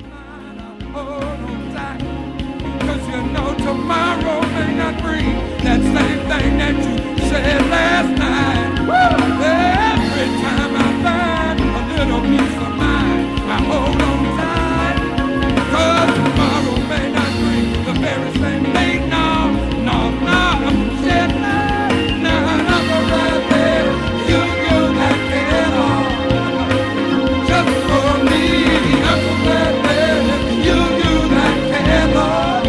Hold on tight, 'cause you know tomorrow may not bring that same thing that you said last night. Woo! Every time I find a little peace of mind, I hold on tight, 'cause tomorrow may not bring the very same thing. No, no, no, said none of the right there. You that can all just for me. I'm so glad that you that can all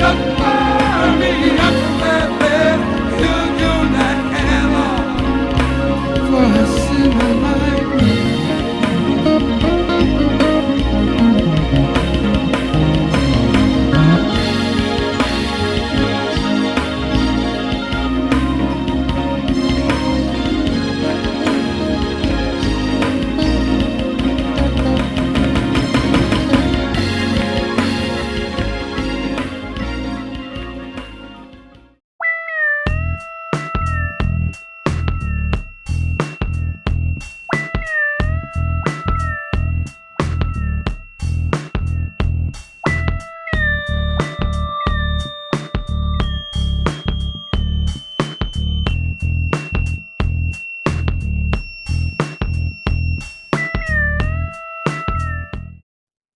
just for me. I'm so glad that you that can all for a sinner like me.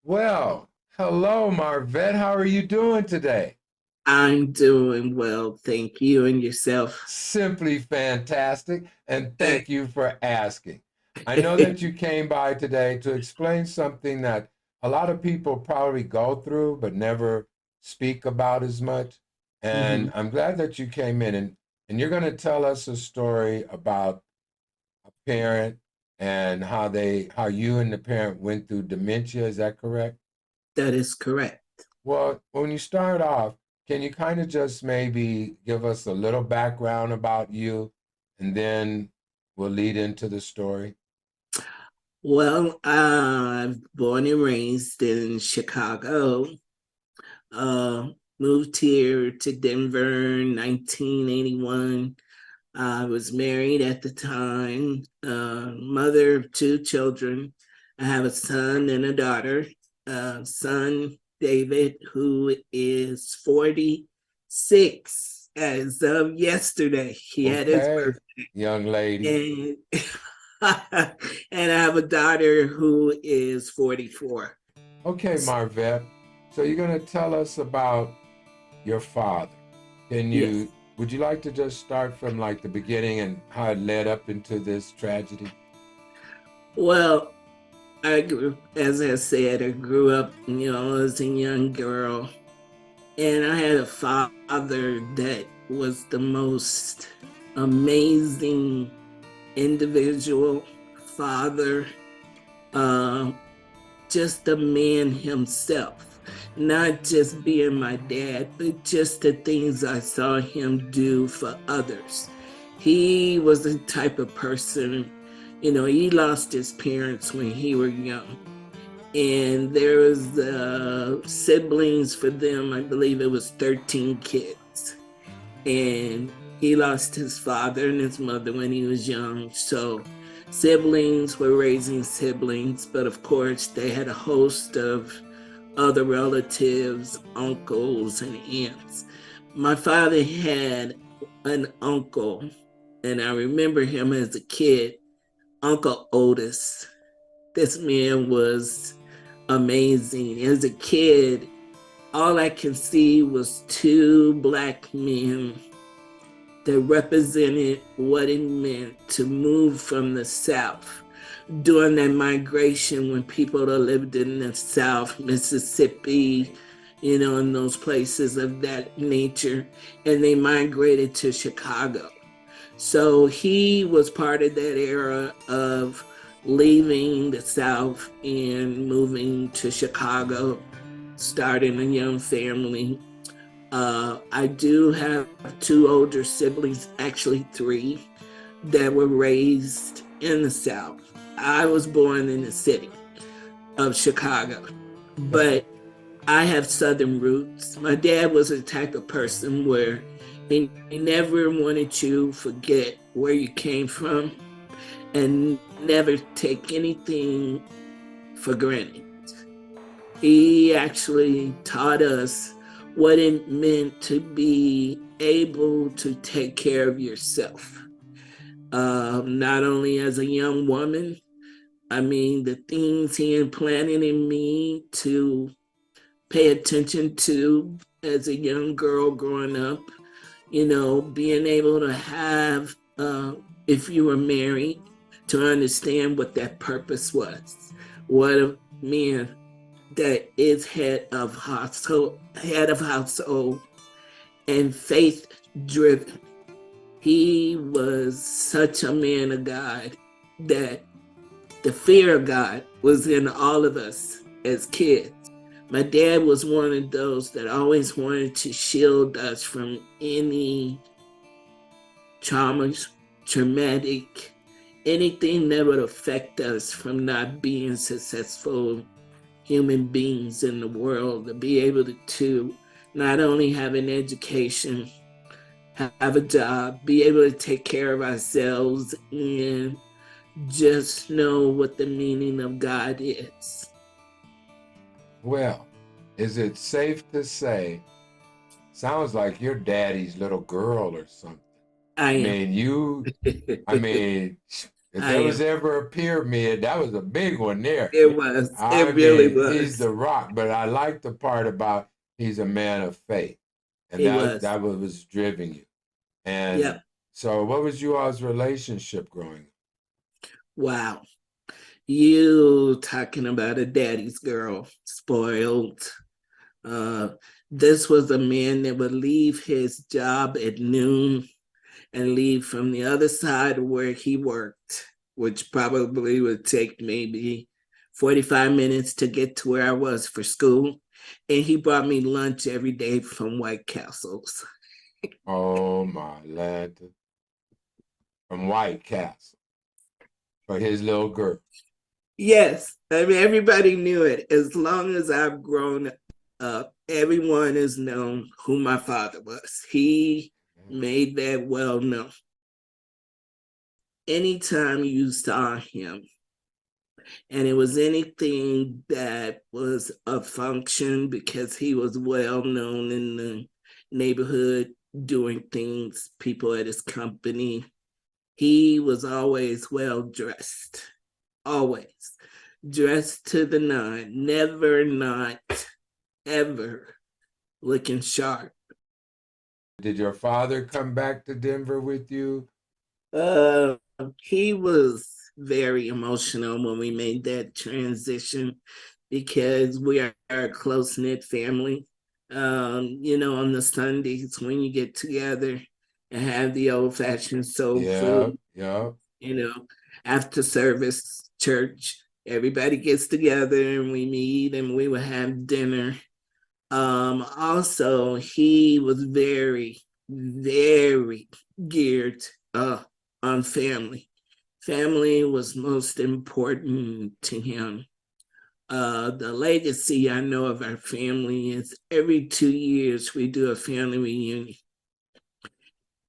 Well, hello, Marvette. How are you doing today? I'm doing well, thank you, and yourself. Simply fantastic, and thank you for asking. I know that you came by today to explain something that a lot of people probably go through but never speak about as much. And Mhm. I'm glad that you came in and you're going to tell us a story about a parent and how you and the parent went through dementia. Is that correct? That is correct. Well, when you start off, can you kind of just maybe give us a little background about you and then we'll lead into the story? Well, I'm born and raised in Chicago. Uh, Moved here to Denver in 1981. I was married at the time, mother of two children. I have a son and a daughter. Son David, who is 46 as of yesterday. He had his Okay, birthday. young lady. And, and I have a daughter who is 44. Okay, Marvette. So you're going to tell us about your father. Yes. Would you like to just start from like the beginning and how it led up into this tragedy? Well, as I said, I grew up, as a young girl. And I had a father that was the most amazing individual, father, uh, just a man himself. Not just being my dad, but just the things I saw him do for others. He was the type of person, he lost his parents when he was young, and there was siblings for them. I believe it was 13 kids, and he lost his father and his mother when he was young. So siblings were raising siblings, but of course they had a host of other relatives, uncles and aunts. My father had an uncle, and I remember him as a kid, Uncle Otis. This man was amazing. As a kid, all I could see was two Black men that represented what it meant to move from the South during that migration when people that lived in the South, Mississippi, in those places of that nature, and they migrated to Chicago. So he was part of that era of leaving the South and moving to Chicago, starting a young family. I do have two older siblings, actually three, that were raised in the South. I was born in the city of Chicago, but I have Southern roots. My dad was the type of person where he never wanted you to forget where you came from and never take anything for granted. He actually taught us what it meant to be able to take care of yourself. Not only as a young woman, I mean, the things he implanted in me to pay attention to as a young girl growing up, being able to have, if you were married, to understand what that purpose was. What a man that is head of household, and faith driven. He was such a man of God that the fear of God was in all of us as kids. My dad was one of those that always wanted to shield us from any traumas, traumatic, anything that would affect us from not being successful human beings in the world, to be able to not only have an education, have a job, be able to take care of ourselves, and just know what the meaning of God is. Well, is it safe to say, sounds like your daddy's little girl or something? I I am. mean, I mean, if I there was am. ever a pyramid, that was a big one there. It was. I It really mean, he's was. the rock, but I like the part about he's a man of faith, and He that was. was driving you. And Yep. so, what was you all's relationship growing up? Wow. You talking about a daddy's girl, spoiled. Uh, this was a man that would leave his job at noon and leave from the other side of where he worked, which probably would take maybe 45 minutes to get to where I was for school. And he brought me lunch every day from White Castles. Oh my lad, from White Castle for his little girl. Yes, I mean, everybody knew it. As long as I've grown up, everyone has known who my father was. He made that well known. Anytime you saw him, and it was anything that was a function, because he was well known in the neighborhood doing things, people at his company, he was always well dressed, always dressed to the nine, never not ever looking sharp. Did your father come back to Denver with you? Uh, he was very emotional when we made that transition, because we are a close knit family. On the Sundays when you get together and have the old fashioned soul Yeah, food, yeah. you know, after service, church, everybody gets together and we meet and we will have dinner. Also, he was very, very geared on family. Family was most important to him. The legacy I know of our family is every 2 years we do a family reunion.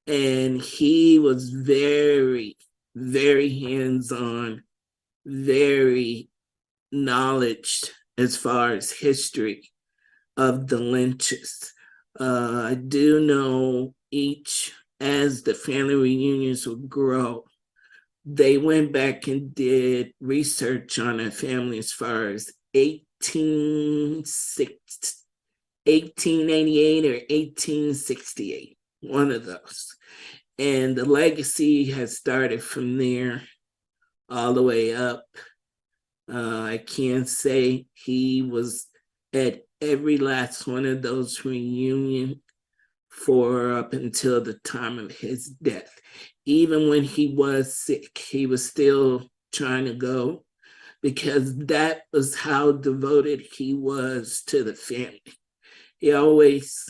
And he was very, very hands on, very knowledge as far as history of the Lynches. I do know each, as the family reunions would grow, they went back and did research on our family as far as 1888 or 1868, one of those. And the legacy has started from there all the way up. I can't say he was at every last one of those reunions for up until the time of his death. Even when he was sick, he was still trying to go, because that was how devoted he was to the family. He always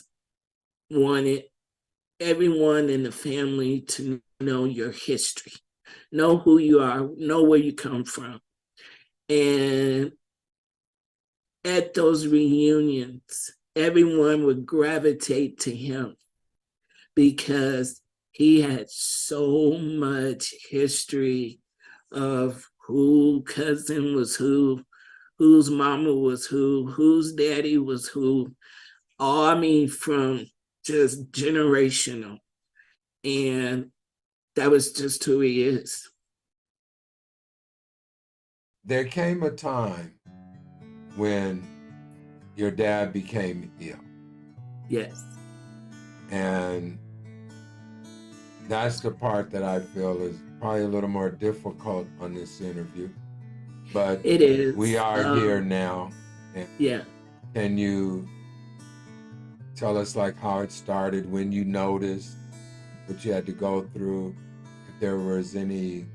wanted everyone in the family to know your history, know who you are, know where you come from. And at those reunions, everyone would gravitate to him because he had so much history of who cousin was who whose mama was who, whose daddy was who. All I mean, from just generational. And that was just who he is. There came a time when your dad became ill. Yes. And that's the part that I feel is probably a little more difficult on this interview. But It is. we are here now. And Yeah. can you tell us like how it started, when you noticed what you had to go through, if there was any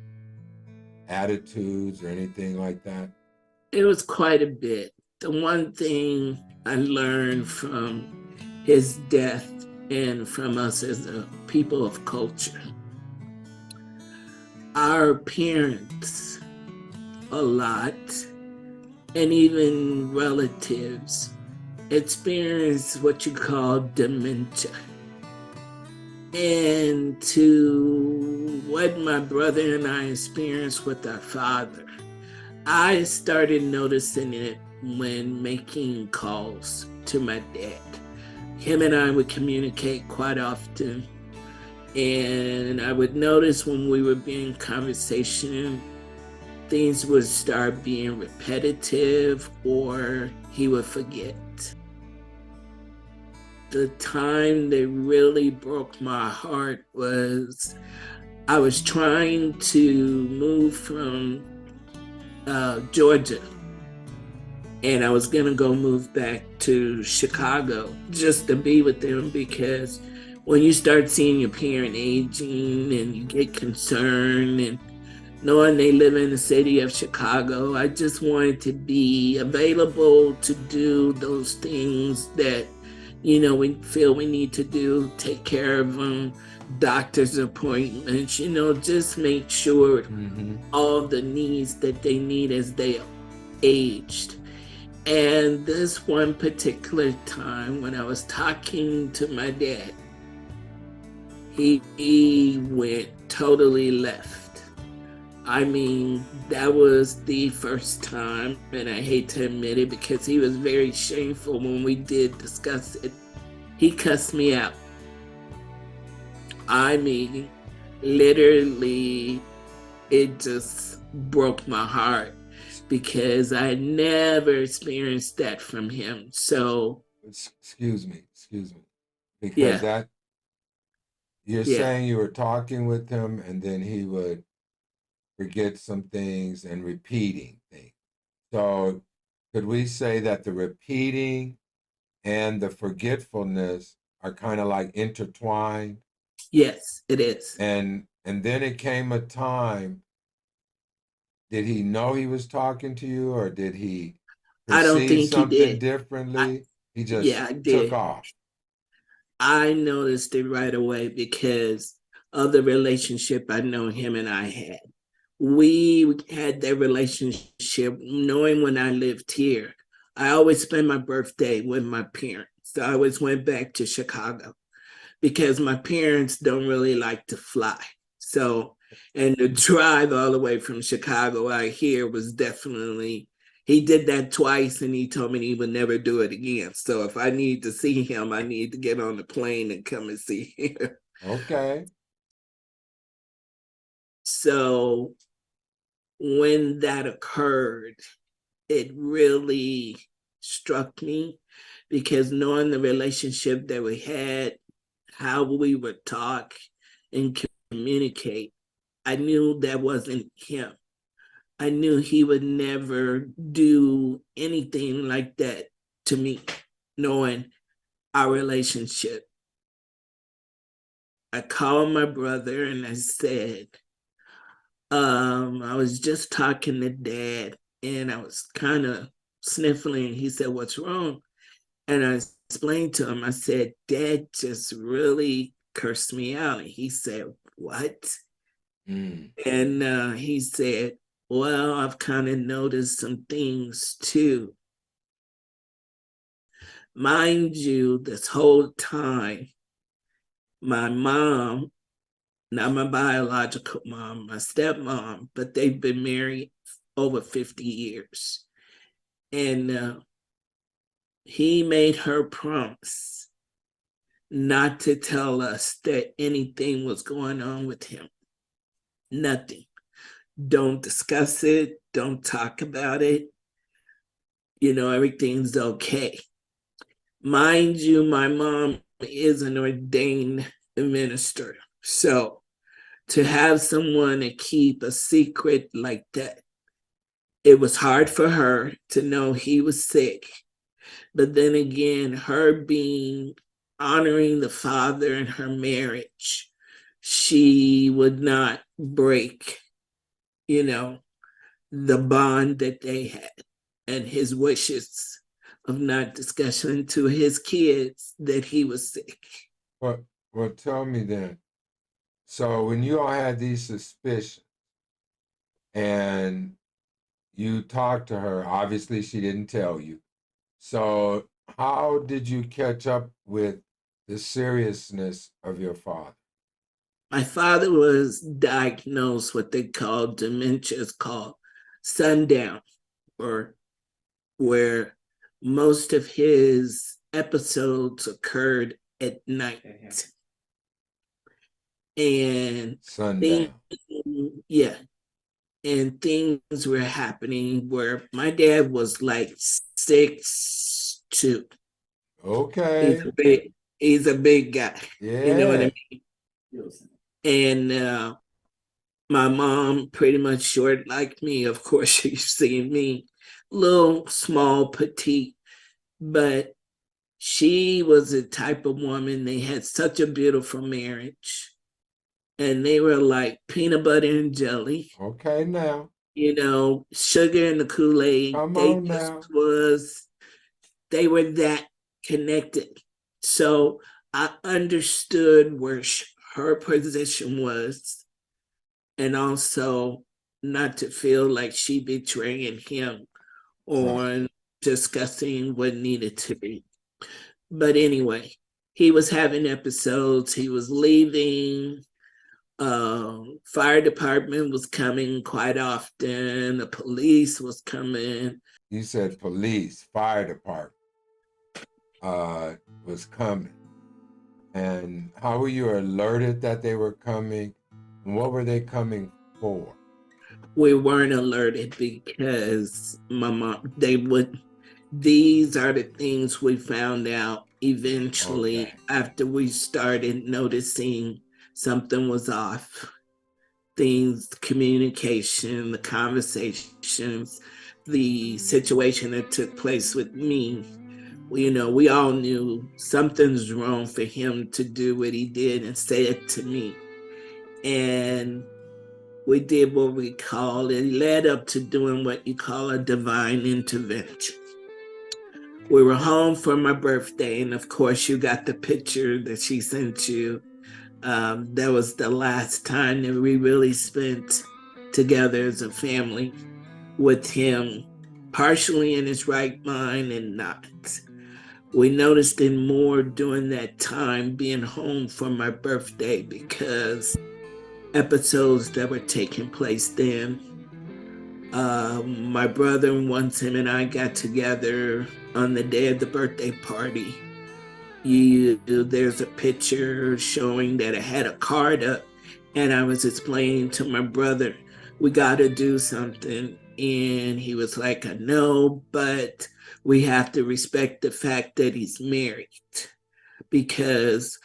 attitudes or anything like that? It was quite a bit. The one thing I learned from his death and from us as a people of culture, our parents a lot, and even relatives, experience what you call dementia. And to what my brother and I experienced with our father, I started noticing it when making calls to my dad. Him and I would communicate quite often. And I would notice when we were being conversation, things would start being repetitive or he would forget. The time that really broke my heart was I was trying to move from Georgia, and I was gonna go move back to Chicago just to be with them, because when you start seeing your parent aging and you get concerned, and knowing they live in the city of Chicago, I just wanted to be available to do those things that, you know, we feel we need to do, take care of them, doctor's appointments, you know, just make sure all the needs that they need as they aged. And this one particular time when I was talking to my dad, he went totally left. I mean, that was the first time, and I hate to admit it because he was very shameful when we did discuss it. He cussed me out. I mean, literally, it just broke my heart because I never experienced that from him. So, Excuse me, because yeah, that you're yeah, saying you were talking with him and then he would forget some things and repeating things. So could we say that the repeating and the forgetfulness are kind of like intertwined? yes, it is. And then it came a time, did he know he was talking to you, or did he I don't perceive think he something did. I, differently? He yeah, just I took did. off. I noticed it right away because of the relationship I know him and I had. We had that relationship knowing when I lived here. I always spent my birthday with my parents. So I always went back to Chicago because my parents don't really like to fly. So, and the drive all the way from Chicago out here was definitely, he did that twice and he told me he would never do it again. So if I need to see him, I need to get on the plane and come and see him. Okay. So when that occurred, it really struck me because knowing the relationship that we had, how we would talk and communicate, I knew that wasn't him. I knew he would never do anything like that to me, knowing our relationship. I called my brother and I said, I was just talking to dad and I was kind of sniffling. He said, "What's wrong?" And I explained to him, I said, "Dad just really cursed me out." And he said, "What?" Mm. And he said, "Well, I've kind of noticed some things too. Mind you, this whole time, my mom, not my biological mom, my stepmom, but they've been married over 50 years. And he made her promise not to tell us that anything was going on with him. Nothing. Don't discuss it. Don't talk about it. Everything's okay. Mind you, my mom is an ordained minister. So to have someone to keep a secret like that, it was hard for her to know he was sick. But then again, her being honoring the father in her marriage, she would not break, the bond that they had, and his wishes of not discussing to his kids that he was sick. Well, tell me then. So when you all had these suspicions and you talked to her, obviously she didn't tell you. So how did you catch up with the seriousness of your father? My father was diagnosed what they call dementia, it's called sundown, or where most of his episodes occurred at night. And things, Sundown. yeah, and things were happening where my dad was like 6'2". He's Okay. a big, he's a big guy. You know what I Yeah. mean? And my mom pretty much short like me. Of course, you've seen me, little, small, petite, but she was the type of woman. They had such a beautiful marriage, and they were like peanut butter and jelly. Okay now. Sugar in the Kool-Aid. Come on now. They were that connected. So I understood where her position was, and also not to feel like she betraying him Right. or discussing what needed to be. But anyway, he was having episodes, he was leaving. Fire department was coming quite often. The police was coming. You said police, fire department was coming. And how were you alerted that they were coming? And what were they coming for? We weren't alerted because my mom, these are the things we found out eventually Okay. after we started noticing something was off. Things, communication, the conversations, the situation that took place with me. We all knew something's wrong for him to do what he did and say it to me. And we did what we call, it led up to doing what you call a divine intervention. We were home for my birthday, and of course, you got the picture that she sent you. That was the last time that we really spent together as a family, with him partially in his right mind and not. We noticed it more during that time being home for my birthday because episodes that were taking place then. My brother, once him and I got together on the day of the birthday party, there's a picture showing that I had a card up, and I was explaining to my brother, we got to do something. And he was like, I know, but we have to respect the fact that he's married, because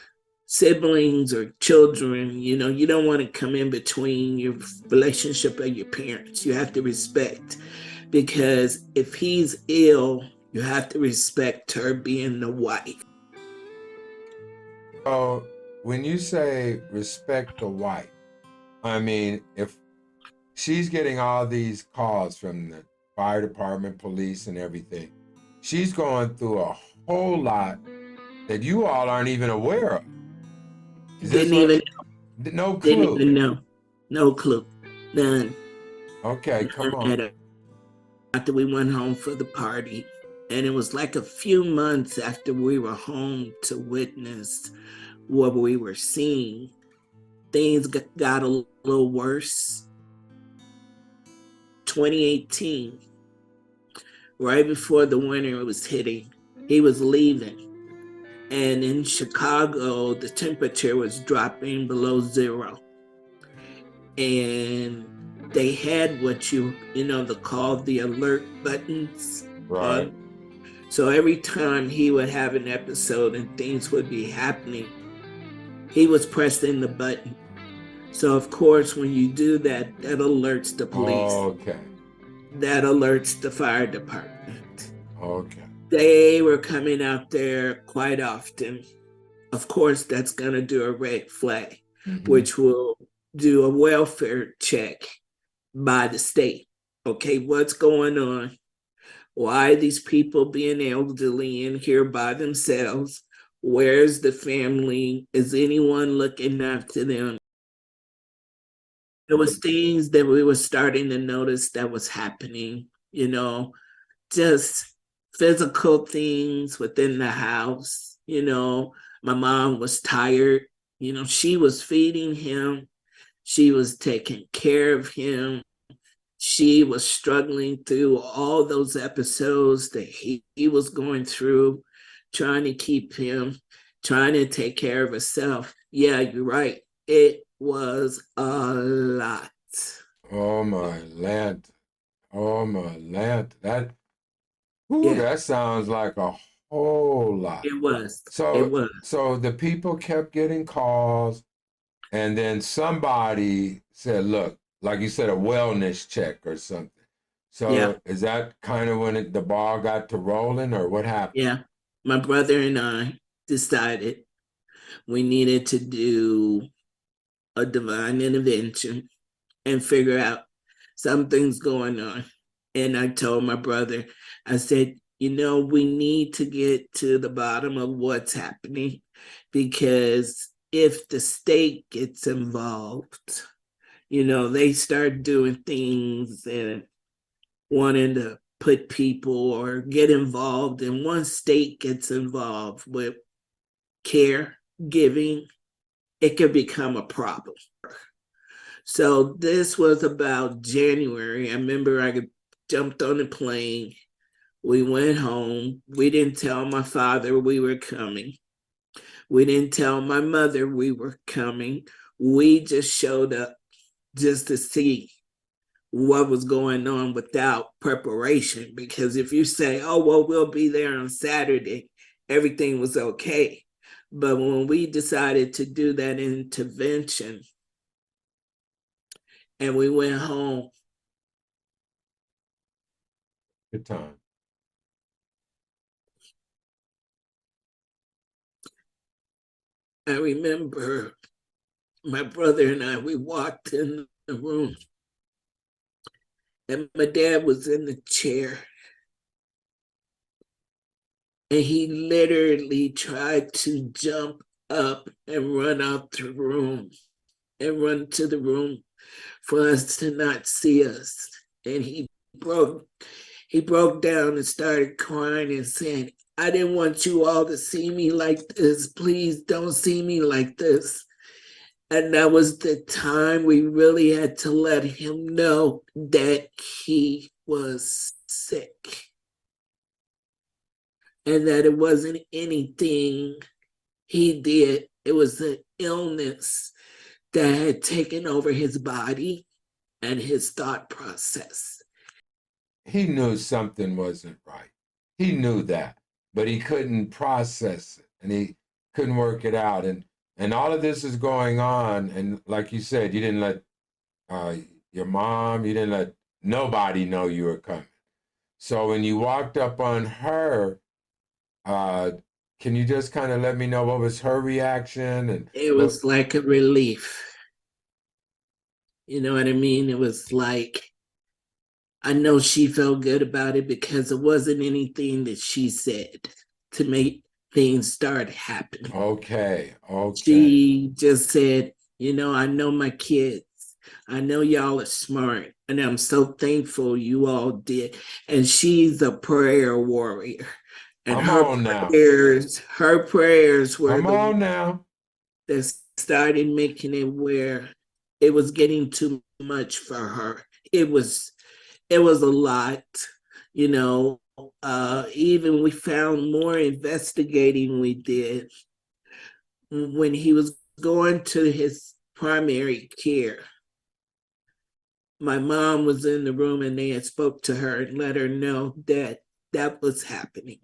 siblings or children, you don't want to come in between your relationship of your parents. You have to respect, because if he's ill, you have to respect her being the wife. So when you say respect the wife, I mean, if she's getting all these calls from the fire department, police, and everything, she's going through a whole lot that you all aren't even aware of. Is this Didn't what? even No didn't clue. even know. No clue. None. Okay, come None on. at all. After we went home for the party. And it was like a few months after we were home to witness what we were seeing. Things got a little worse. 2018, right before the winter was hitting. He was leaving. And in Chicago, the temperature was dropping below zero. And they had what the called the alert buttons Right. on. So every time he would have an episode and things would be happening, he was pressing the button. So of course, when you do that, that alerts the police. Okay. That alerts the fire department. Okay. They were coming out there quite often. Of course, that's going to do a red flag, Mm-hmm. which will do a welfare check by the state. Okay, what's going on? Why are these people being elderly in here by themselves? Where's the family? Is anyone looking after them? There was things that we were starting to notice that was happening, just physical things within the house. My mom was tired. She was feeding him, she was taking care of him. She was struggling through all those episodes that he was going through, trying to keep him, trying to take care of herself. Yeah, you're right. It was a lot. Oh my land. Oh my land. Yeah, That sounds like a whole lot. it was. It So was. so the people kept getting calls, and then somebody said, look, like you said, a wellness check or something. Yeah, So is that kind of when the ball got to rolling, or what happened? yeah. My brother and I decided we needed to do a divine intervention and figure out something's going on. And I told my brother, I said, we need to get to the bottom of what's happening, because if the state gets involved, they start doing things and wanting to put people or get involved. And once state gets involved with care giving, it could become a problem. So this was about January. I remember I jumped on the plane. We went home. We didn't tell my father we were coming. We didn't tell my mother we were coming. We just showed up just to see what was going on without preparation. Because if you say, oh, well, we'll be there on Saturday, everything was okay. But when we decided to do that intervention and we went home, Good time. I remember my brother and I, we walked in the room and my dad was in the chair and he literally tried to jump up and run out the room and run to the room for us to not see us. And broke he broke down and started crying and saying, I didn't want you all to see me like this. Please don't see me like this. And that was the time we really had to let him know that he was sick and that it wasn't anything he did. It was an illness that had taken over his body and his thought process. He knew something wasn't right. He knew that, but he couldn't process it, and he couldn't work it out. And all of this is going on, and like you said, you didn't let uh, your mom, you didn't let nobody know you were coming. So when you walked up on her, uh, can you just kind of let me know what was her reaction and It what? was like a relief. You know what I mean? It was like, I know she felt good about it because it wasn't anything that she said to make things start happening. Okay, okay. She just said, I know my kids. I know y'all are smart, and I'm so thankful you all did. And she's a prayer warrior. And Come on now. her prayers were Come the on now. that started making it where it was getting too much for her. It was a lot, you know. even we found more investigating we did when he was going to his primary care. My mom was in the room and they had spoke to her and let her know that that was happening,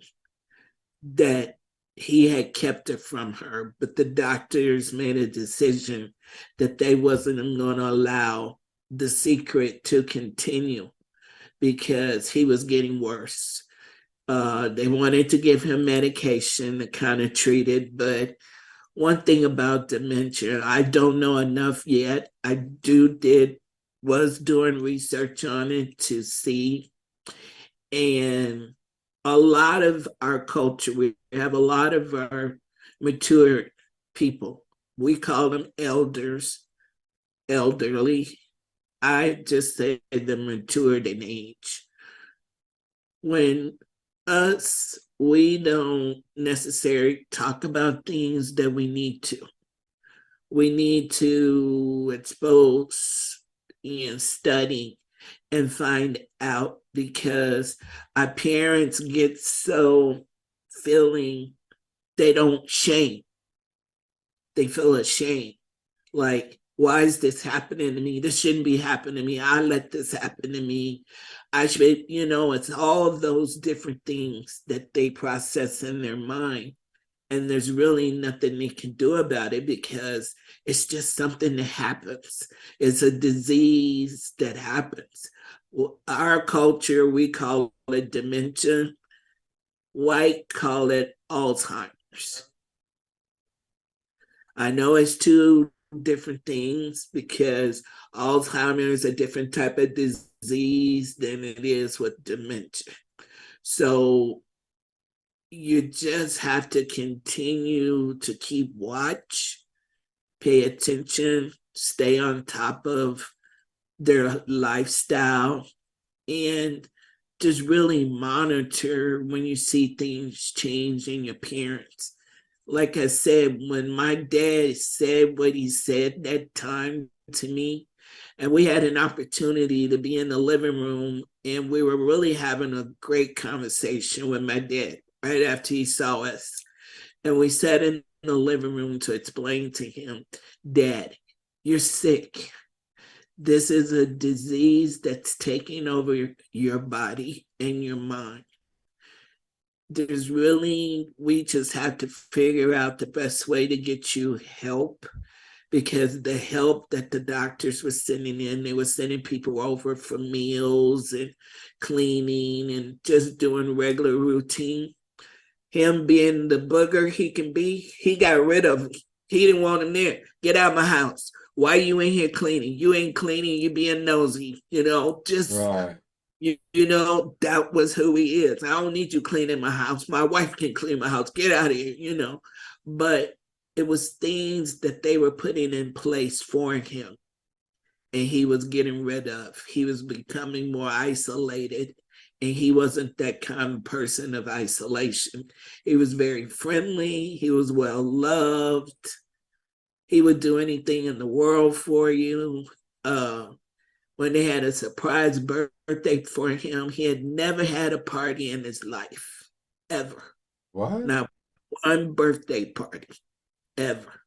that he had kept it from her, but the doctors made a decision that they wasn't going to allow the secret to continue because he was getting worse. They wanted to give him medication to kind of treat it, but one thing about dementia, I don't know enough yet. Was doing research on it to see, and a lot of our culture, we have a lot of our mature people. We call them elders, elderly. I just say the matured in age. When we don't necessarily talk about things that we need to. We need to expose and study and find out because our parents get so feeling they don't shame. They feel ashamed. Like, why is this happening to me? This shouldn't be happening to me. I let this happen to me. I should, it's all of those different things that they process in their mind. And there's really nothing they can do about it because it's just something that happens. It's a disease that happens. Our culture, we call it dementia. White call it Alzheimer's. I know it's two different things because Alzheimer's is a different type of disease than it is with dementia. So you just have to continue to keep watch, pay attention, stay on top of their lifestyle, and just really monitor when you see things change in your parents. Like I said, when my dad said what he said that time to me, and we had an opportunity to be in the living room, and we were really having a great conversation with my dad right after he saw us. And we sat in the living room to explain to him, Dad, you're sick. This is a disease that's taking over your body and your mind. We just have to figure out the best way to get you help, because the help that the doctors were sending in, they were sending people over for meals and cleaning and just doing regular routine. Him being the booger he can be, he got rid of him. He didn't want him there. Get out of my house. Why you in here cleaning? You ain't cleaning, you being nosy, just Right. that was who he is. I don't need you cleaning my house. My wife can clean my house. Get out of here. But it was things that they were putting in place for him, and he was getting rid of. He was becoming more isolated, and he wasn't that kind of person of isolation. He was very friendly. He was well loved. He would do anything in the world for you. When they had a surprise birthday for him, he had never had a party in his life, ever. What? Not one birthday party, ever.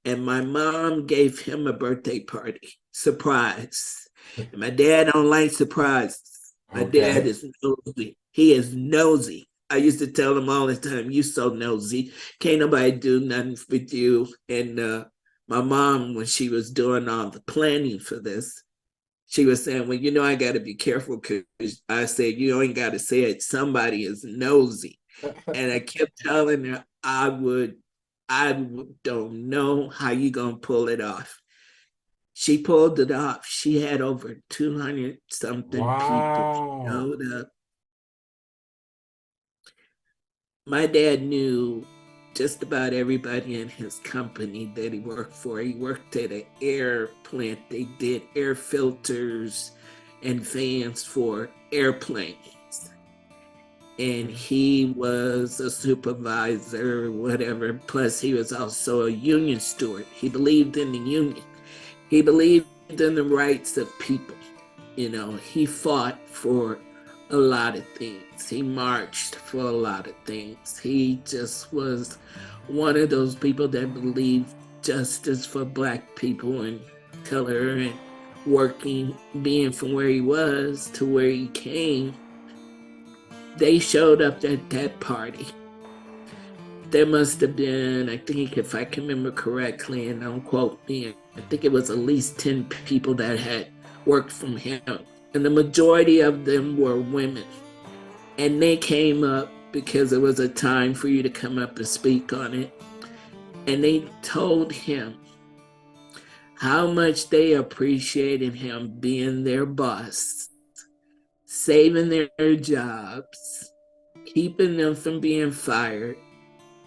And my mom gave him a birthday party, surprise. And my dad don't like surprises. My dad Okay. is nosy. He is nosy. I used to tell him all the time, you so nosy. Can't nobody do nothing with you. And my mom, when she was doing all the planning for this, she was saying, well, I got to be careful because I said, you ain't got to say it. Somebody is nosy. And I kept telling her, I don't know how you going to pull it off. She pulled it off. She had over 200 something people Wow. showed up. My dad knew just about everybody in his company that he worked for. He worked at an air plant. They did air filters and fans for airplanes. And he was a supervisor, whatever. Plus, he was also a union steward. He believed in the union. He believed in the rights of people. He fought for a lot of things. He marched for a lot of things. He just was one of those people that believed justice for black people and color and working, being from where he was to where he came. They showed up at that party. There must have been, I think, if I can remember correctly, and don't quote me, I think it was at least 10 people that had worked from him. And the majority of them were women. And they came up because it was a time for you to come up and speak on it. And they told him how much they appreciated him being their boss, saving their jobs, keeping them from being fired,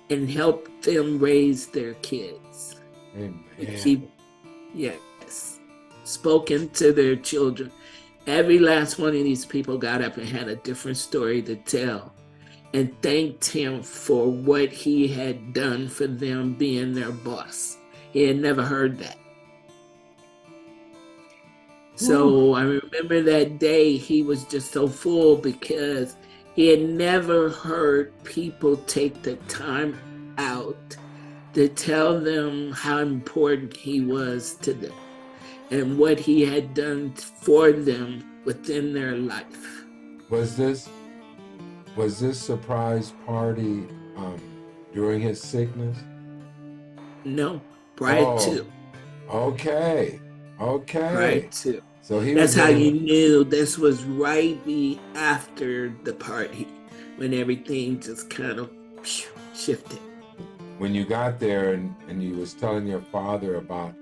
and help them raise their kids. Amen. And keep, yes, spoken to their children. Every last one of these people got up and had a different story to tell and thanked him for what he had done for them being their boss. He had never heard that. So I remember that day he was just so full because he had never heard people take the time out to tell them how important he was to them and what he had done for them within their life. Was this surprise party during his sickness? No, prior Oh, to. okay. Prior Okay. to. So he That's was how you able. knew this was right after the party when everything just kind of shifted. When you got there and you was telling your father about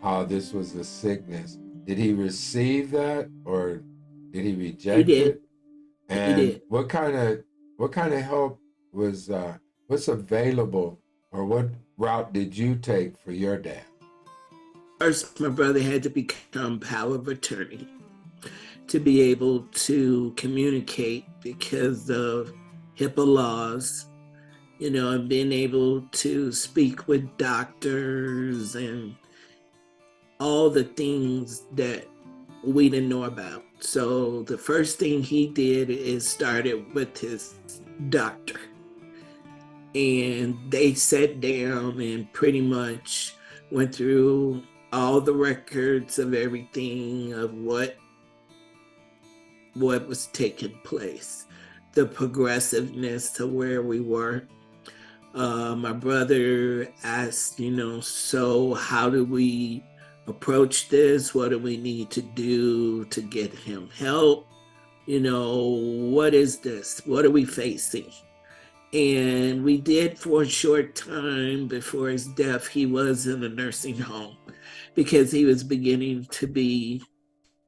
how this was a sickness, did he receive that or did he He reject did. it? He And did. what kind of help was what's available, or what route did you take for your dad? First, my brother had to become power of attorney to be able to communicate because of HIPAA laws, and being able to speak with doctors and all the things that we didn't know about. So the first thing he did is started with his doctor. And they sat down and pretty much went through all the records of everything of what was taking place, the progressiveness to where we were. My brother asked, so how do we approach this? What do we need to do to get him help? What is this? What are we facing? And we did for a short time before his death, he was in a nursing home because he was beginning to be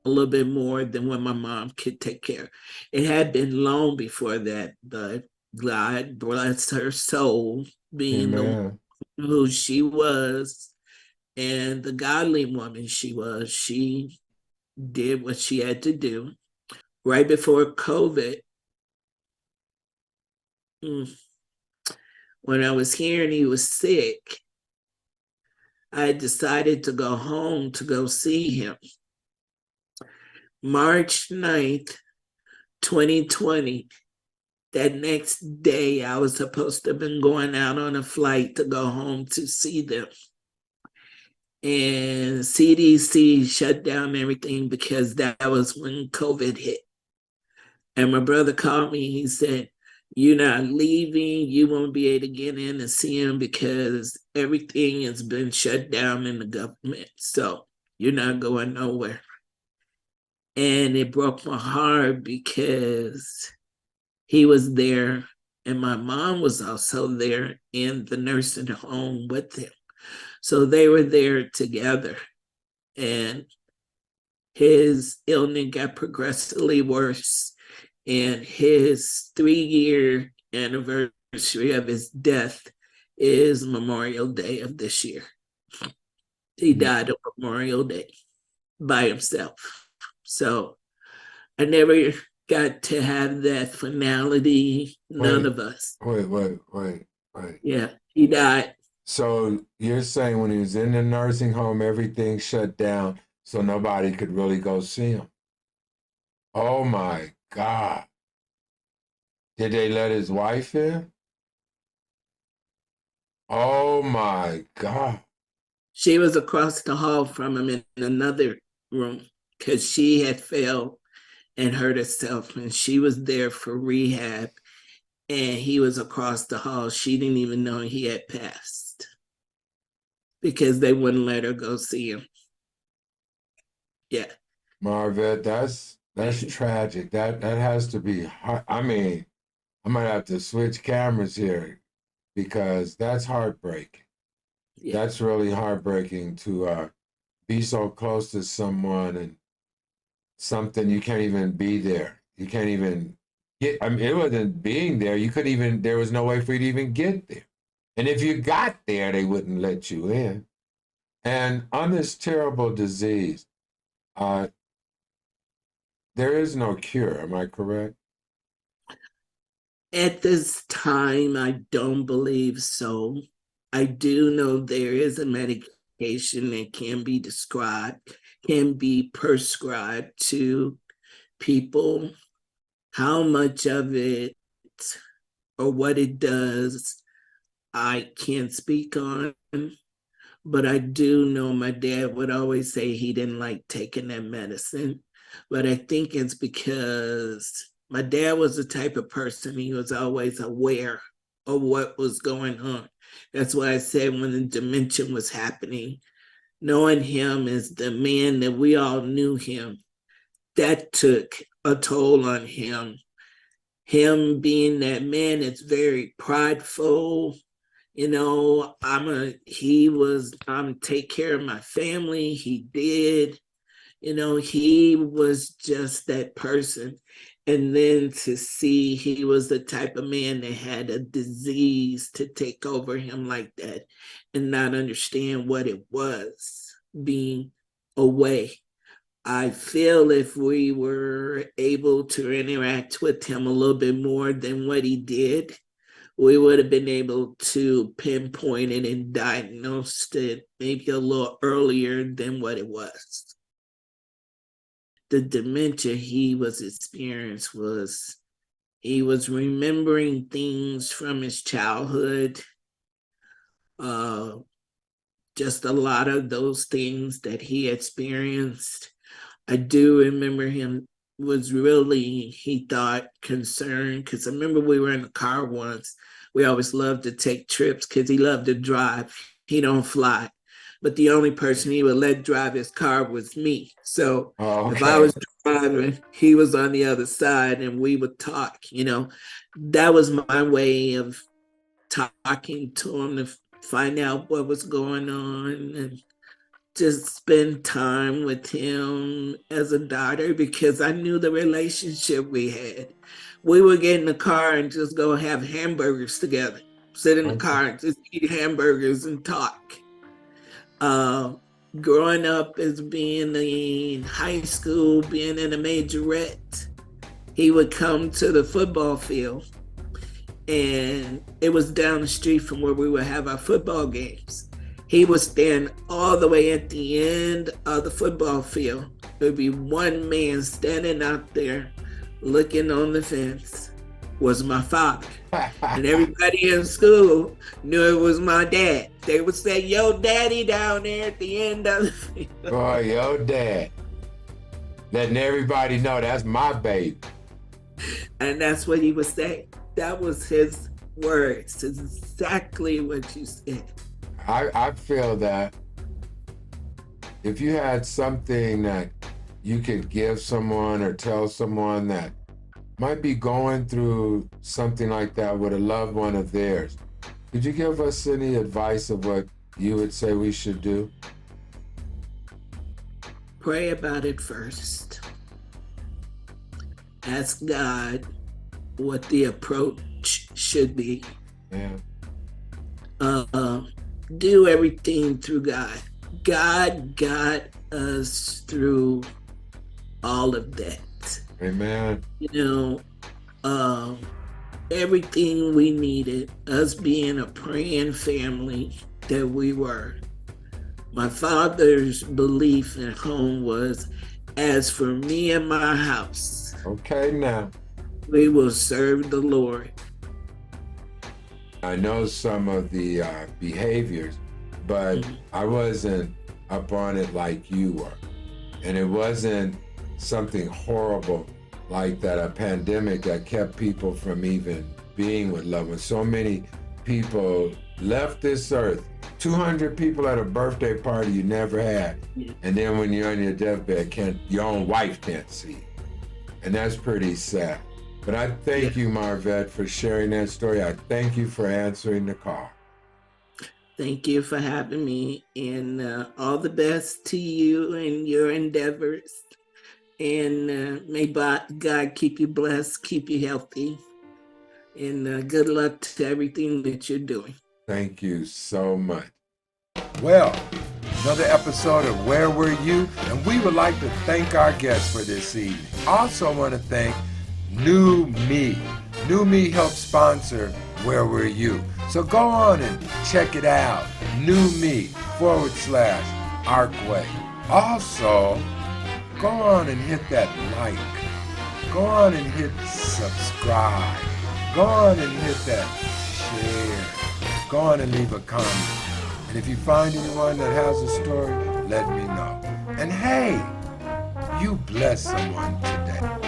a little bit more than what my mom could take care. It had been long before that, but God bless her soul, being the Amen. who she was and the godly woman she was. She did what she had to do. Right before COVID, when I was hearing he was sick, I decided to go home to go see him. March 9th, 2020, that next day, I was supposed to have been going out on a flight to go home to see them. And CDC shut down everything because that was when COVID hit. And my brother called me. He said, "You're not leaving. You won't be able to get in and see him because everything has been shut down in the government. So you're not going nowhere." And it broke my heart because he was there and my mom was also there in the nursing home with him. So they were there together. And his illness got progressively worse. And his 3-year anniversary of his death is Memorial Day of this year. He died on Memorial Day by himself. So I never got to have that finality. None Wait, of us. wait. Yeah, he died. So you're saying when he was in the nursing home, everything shut down, so nobody could really go see him? Oh my God. Did they let his wife in? Oh my God. She was across the hall from him in another room because she had fell and hurt herself, and she was there for rehab. And he was across the hall. She didn't even know he had passed because they wouldn't let her go see him. Yeah. Marvette, that's tragic. That has to be hard. I mean, I might have to switch cameras here because that's heartbreaking. Yeah. That's really heartbreaking to be so close to someone and something you can't even be there. You can't even get. I mean, it wasn't being there. You couldn't even. There was no way for you to even get there. And if you got there, they wouldn't let you in. And on this terrible disease, uh, there is no cure. Am I correct? At this time, I don't believe so. I do know there is a medication that can be prescribed to people. How much of it or what it does, I can't speak on. But I do know my dad would always say he didn't like taking that medicine. But I think it's because my dad was the type of person, he was always aware of what was going on. That's why I said when the dementia was happening, knowing him as the man that we all knew him, that took a toll on him. Him being that man that's very prideful, I'm take care of my family. He did, he was just that person. And then to see he was the type of man that had a disease to take over him like that and not understand what it was being away. I feel if we were able to interact with him a little bit more than what he did, we would have been able to pinpoint it and diagnose it maybe a little earlier than what it was. The dementia he was experiencing was he was remembering things from his childhood, uh, just a lot of those things that he experienced. I do remember him was really, he thought, concerned because I remember we were in the car once. We always loved to take trips because he loved to drive. He don't fly. But the only person he would let drive his car was me. So if I was driving, he was on the other side and we would talk. That was my way of talking to him to find out what was going on and just spend time with him as a daughter because I knew the relationship we had. We would get in the car and just go have hamburgers together, sit in the car and just eat hamburgers and talk. Uh, Growing up as being in high school, being in a majorette, he would come to the football field and it was down the street from where we would have our football games. He would stand all the way at the end of the football field. There'd be one man standing out there looking on the fence, was my father. And everybody in school knew it was my dad. They would say, "Yo, daddy down there at the end of the field." Boy, yo, dad. Letting everybody know that's my baby. And that's what he would say. That was his words. It's exactly what you said. I feel that if you had something that you could give someone or tell someone that might be going through something like that with a loved one of theirs, could you give us any advice of what you would say we should do? Pray about it first. Ask God what the approach should be. Yeah. Do everything through God. God got us through all of that. Amen. Everything we needed, us being a praying family that we were. My father's belief at home was, as for me and my house. Okay, now. We will serve the Lord. I know some of the behaviors, but I wasn't up on it like you were. And it wasn't something horrible like that, a pandemic that kept people from even being with loved ones. So many people left this earth. 200 people at a birthday party you never had. And then when you're on your deathbed, your own wife can't see you. And that's pretty sad. But I thank you, Marvette, for sharing that story. I thank you for answering the call. Thank you for having me, and all the best to you and your endeavors. And may God keep you blessed, keep you healthy, and good luck to everything that you're doing. Thank you so much. Well, another episode of Where Were You? And we would like to thank our guests for this evening. Also want to thank New Me. New Me helps sponsor Where Were You? So go on and check it out. New Me /Arkway. Also, go on and hit that like. Go on and hit subscribe. Go on and hit that share. Go on and leave a comment. And if you find anyone that has a story, let me know. And hey, you bless someone today.